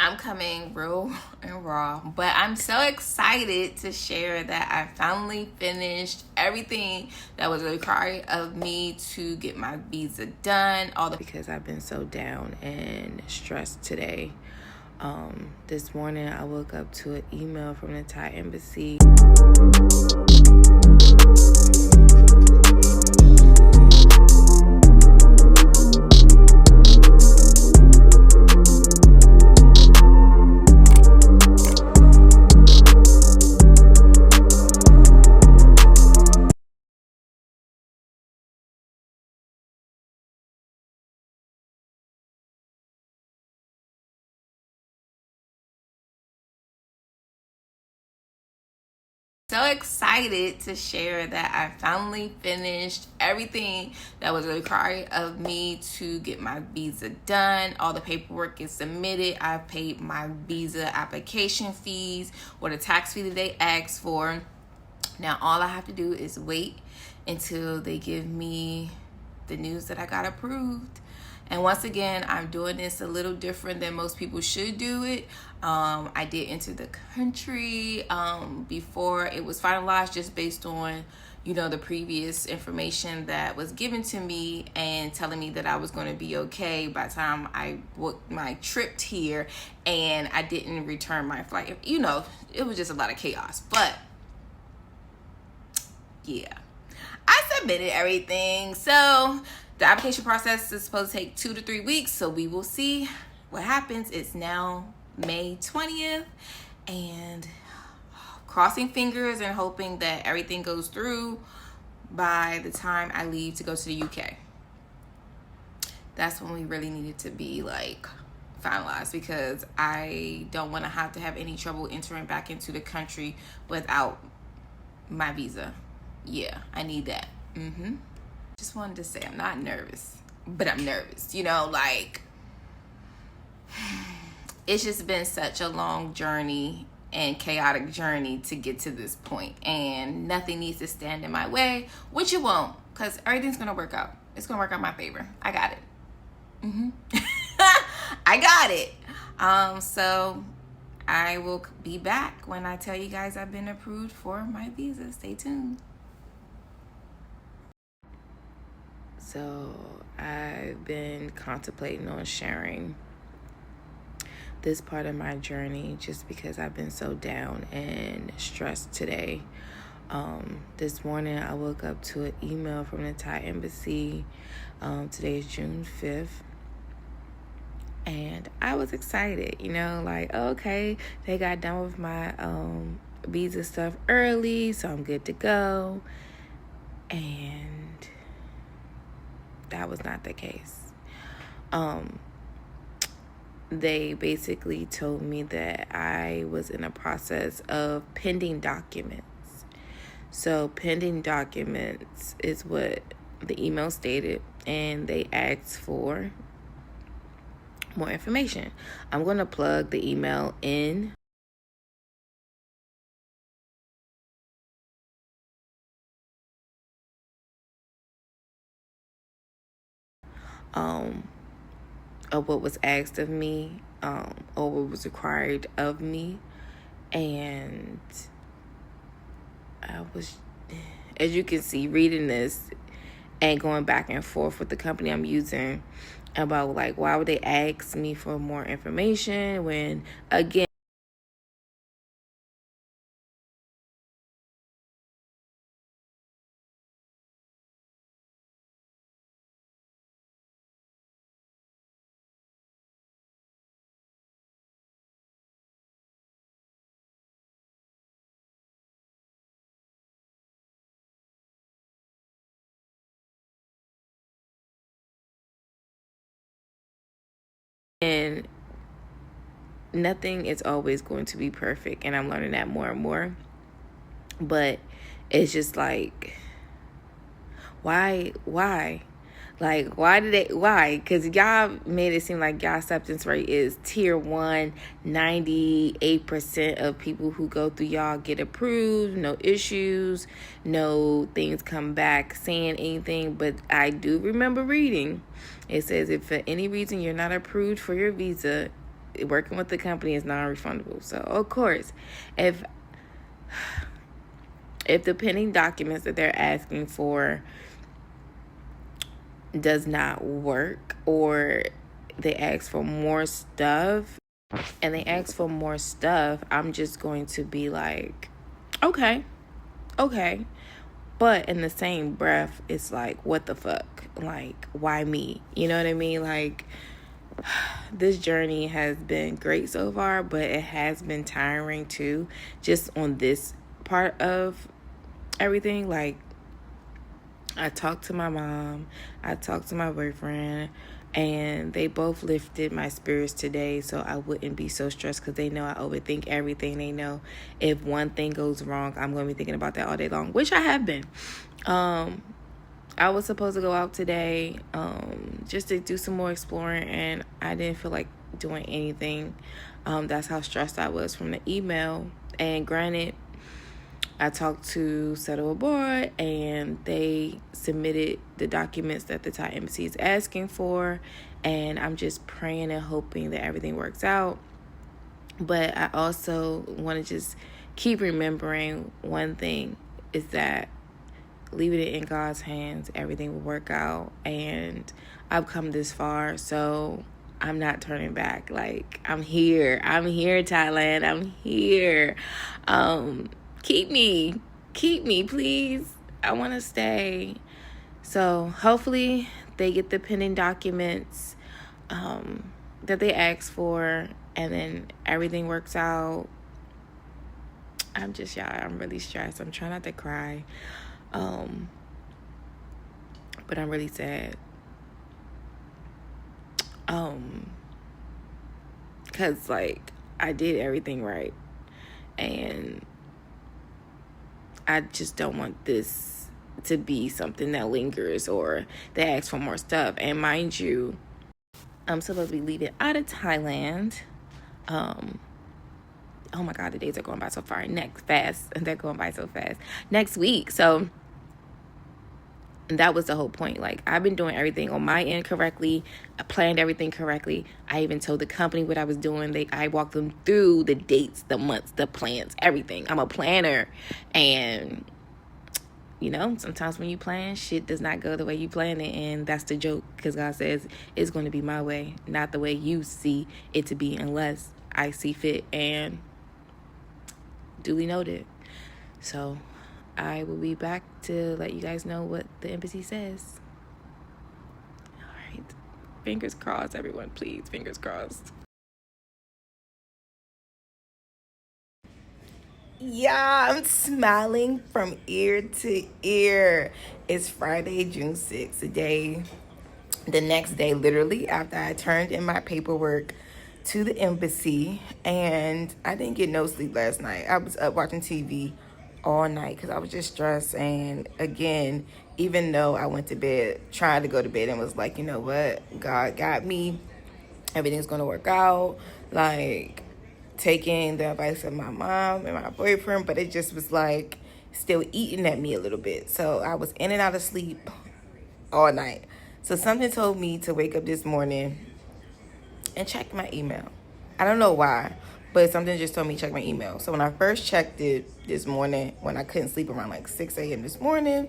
I'm coming real and raw, but I'm so excited to share that I finally finished everything that was required of me to get my visa done. Because I've been so down and stressed today. This morning I woke up to an email from the Thai embassy. So excited to share that I finally finished everything that was required of me to get my visa done. All the paperwork is submitted. I've paid my visa application fees or the tax fee that they asked for. Now all I have to do is wait until they give me the news that I got approved. And once again, I'm doing this a little different than most people should do it. I did enter the country before it was finalized, just based on, the previous information that was given to me and telling me that I was going to be okay by the time I booked my trip here, and I didn't return my flight. It was just a lot of chaos. But yeah, I submitted everything. So the application process is supposed to take 2 to 3 weeks, so we will see what happens. It's now May 20th, and crossing fingers and hoping that everything goes through by the time I leave to go to the UK. That's when we really need it to be finalized, because I don't want to have any trouble entering back into the country without my visa. Yeah, I need that. Just wanted to say I'm not nervous, but I'm nervous. It's just been such a long journey and chaotic journey to get to this point, and nothing needs to stand in my way, which it won't, because everything's gonna work out. It's gonna work out in my favor. I got it. I got it. So I will be back when I tell you guys I've been approved for my visa. Stay tuned. So I've been contemplating on sharing this part of my journey, just because I've been so down and stressed today. This morning I woke up to an email from the Thai embassy. Today is June 5th. And I was excited, okay, they got done with my visa stuff early, so I'm good to go. And that was not the case. They basically told me that I was in a process of pending documents. So pending documents is what the email stated, and they asked for more information. I'm going to plug the email in. Of what was asked of me, or what was required of me. And I was, as you can see, reading this and going back and forth with the company I'm using about why would they ask me for more information when, again, and nothing is always going to be perfect, and I'm learning that more and more. But it's just why? Why? Because y'all made it seem like y'all acceptance rate is tier 1. 98% of people who go through y'all get approved, no issues, no things come back saying anything. But I do remember reading, it says if for any reason you're not approved for your visa, working with the company is non-refundable. So of course, if the pending documents that they're asking for does not work, or they ask for more stuff, I'm just going to be like, okay. But in the same breath, it's like, what the fuck? Like, why me? You know what I mean? Like, this journey has been great so far, but it has been tiring too, just on this part of everything. Like, I talked to my mom, I talked to my boyfriend, and they both lifted my spirits today so I wouldn't be so stressed, because they know I overthink everything. They know if one thing goes wrong, I'm going to be thinking about that all day long, which I have been. I was supposed to go out today just to do some more exploring, and I didn't feel like doing anything. That's how stressed I was from the email. And granted, I talked to Settle Aboard, and they submitted the documents that the Thai embassy is asking for, and I'm just praying and hoping that everything works out. But I also want to just keep remembering one thing, is that leaving it in God's hands, everything will work out, and I've come this far, so I'm not turning back. Like, I'm here, Thailand, I'm here. Keep me, please. I want to stay. So hopefully they get the pending documents that they asked for, and then everything works out. I'm really stressed. I'm trying not to cry. But I'm really sad. Cause like, I did everything right, and I just don't want this to be something that lingers, or they ask for more stuff. And mind you, I'm supposed to be leaving out of Thailand. Oh my God, the days are going by so fast. They're going by so fast. Next week. So that was the whole point. Like, I've been doing everything on my end correctly. I planned everything correctly. I even told the company what I was doing. I walked them through the dates, the months, the plans, everything. I'm a planner. And, you know, sometimes when you plan, shit does not go the way you plan it. And that's the joke, because God says it's going to be my way, not the way you see it to be, unless I see fit. And duly noted. So I will be back to let you guys know what the embassy says. All right. Fingers crossed, everyone. Please, fingers crossed. Yeah, I'm smiling from ear to ear. It's Friday, June 6th, the next day, literally, after I turned in my paperwork to the embassy. And I didn't get no sleep last night. I was up watching TV all night because I was just stressed. And again, even though I went to bed, tried to go to bed, and was like, you know what, God got me, everything's gonna work out, like taking the advice of my mom and my boyfriend, but it just was like still eating at me a little bit. So I was in and out of sleep all night. So something told me to wake up this morning and check my email. I don't know why, but something just told me to check my email. So when I first checked it this morning, when I couldn't sleep around like 6 a.m. this morning,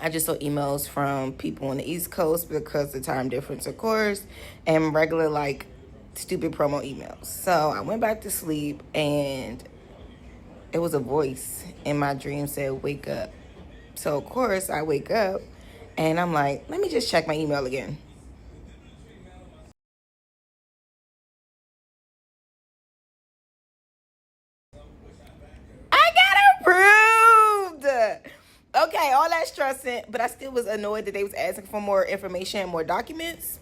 I just saw emails from people on the East Coast because the time difference, of course, and regular like stupid promo emails. So I went back to sleep, and it was a voice in my dream said, wake up. So of course I wake up, and I'm like, let me just check my email again. I got approved. Okay, all that stressing, but I still was annoyed that they was asking for more information, more documents.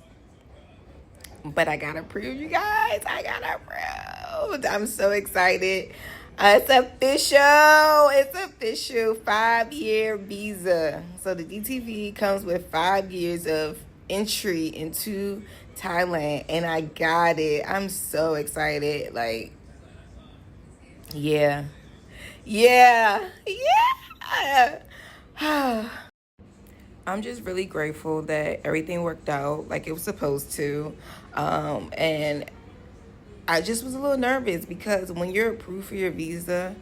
But I got approved, you guys. I got approved. I'm so excited. It's official. It's official. 5-year visa. So the DTV comes with 5 years of entry into Thailand, and I got it. I'm so excited. Like, yeah. Yeah. I'm just really grateful that everything worked out like it was supposed to. And I just was a little nervous because when you're approved for your visa,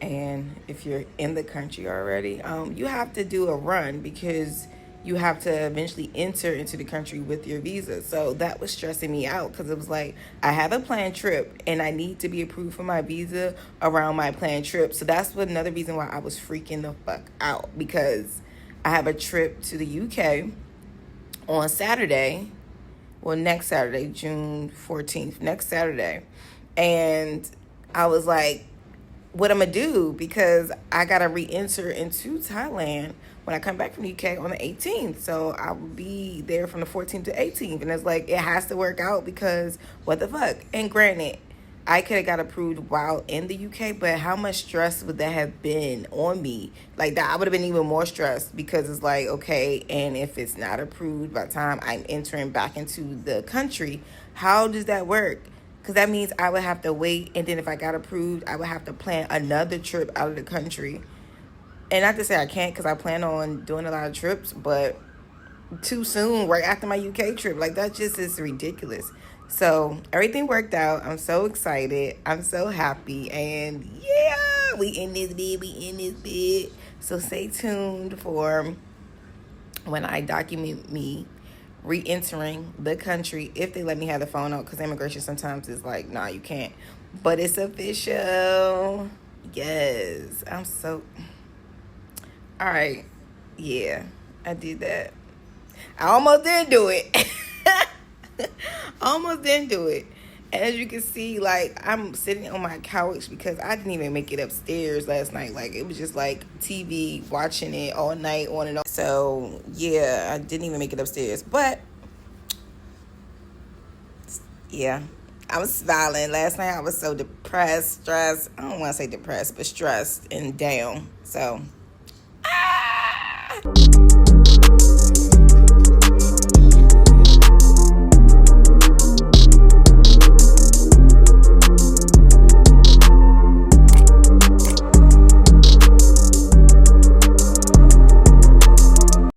and if you're in the country already, you have to do a run because you have to eventually enter into the country with your visa. So that was stressing me out because it was like, I have a planned trip and I need to be approved for my visa around my planned trip. So that's what another reason why I was freaking the fuck out, because I have a trip to the UK on Saturday. Well, next Saturday, June 14th, next Saturday. And I was like, what I'm gonna do, because I gotta re-enter into Thailand when I come back from the UK on the 18th. So I will be there from the 14th to 18th. And it's like, it has to work out because what the fuck? And granted, I could have got approved while in the UK, but how much stress would that have been on me? Like that, I would have been even more stressed because it's like, okay, and if it's not approved by the time I'm entering back into the country, how does that work? Because that means I would have to wait, and then if I got approved, I would have to plan another trip out of the country. And not to say I can't, because I plan on doing a lot of trips, but too soon, right after my UK trip. Like, that just is ridiculous. So everything worked out. I'm so excited. I'm so happy. And yeah, we in this bed. So stay tuned for when I document me re-entering the country, if they let me have the phone out, because immigration sometimes is like, nah, you can't. But it's official. Yes. I'm so... All right. Yeah, I did that. I almost didn't do it. Almost didn't do it. And as you can see, like, I'm sitting on my couch because I didn't even make it upstairs last night. Like, it was just like TV, watching it all night, on and on. So yeah, I didn't even make it upstairs. But yeah, I was smiling. Last night I was so depressed, stressed. I don't want to say depressed, but stressed and down. So